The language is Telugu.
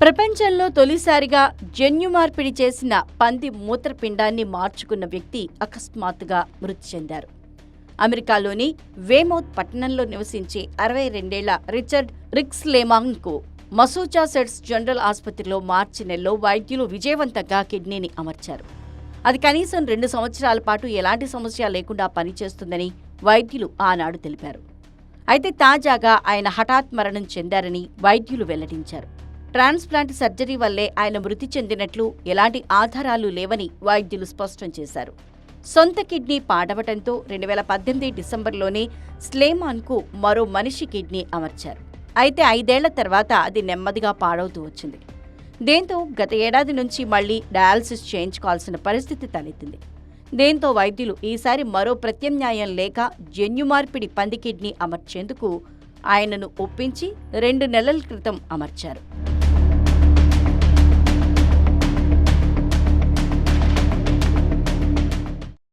ప్రపంచంలో తొలిసారిగా జన్యు మార్పిడి చేసిన పంది మూత్రపిండాన్ని మార్చుకున్న వ్యక్తి అకస్మాత్తుగా మృతి చెందారు. అమెరికాలోని వేమౌత్ పట్టణంలో నివసించే 62 రిచర్డ్ రిక్స్లేమాన్కు మసూచాసెట్స్ జనరల్ ఆసుపత్రిలో మార్చి నెలలో వైద్యులు విజయవంతంగా కిడ్నీని అమర్చారు. అది కనీసం 2 సంవత్సరాల పాటు ఎలాంటి సమస్య లేకుండా పనిచేస్తుందని వైద్యులు ఆనాడు తెలిపారు. అయితే తాజాగా ఆయన హఠాత్ మరణం చెందారని వైద్యులు వెల్లడించారు. ట్రాన్స్ప్లాంట్ సర్జరీ వల్లే ఆయన మృతి చెందినట్లు ఎలాంటి ఆధారాలు లేవని వైద్యులు స్పష్టం చేశారు. సొంత కిడ్నీ పాడవటంతో 2018 డిసెంబర్లోనే స్లేమాన్కు మరో మనిషి కిడ్నీ అమర్చారు. అయితే 5 ఏళ్ల తర్వాత అది నెమ్మదిగా పాడవుతూ వచ్చింది. దీంతో గత ఏడాది నుంచి మళ్లీ డయాలసిస్ చేయించుకోవాల్సిన పరిస్థితి తలెత్తింది. దీంతో వైద్యులు ఈసారి మరో ప్రత్యామ్నాయం లేక జన్యు మార్పిడి పంది కిడ్నీ అమర్చేందుకు ఆయనను ఒప్పించి 2 నెలల క్రితం అమర్చారు.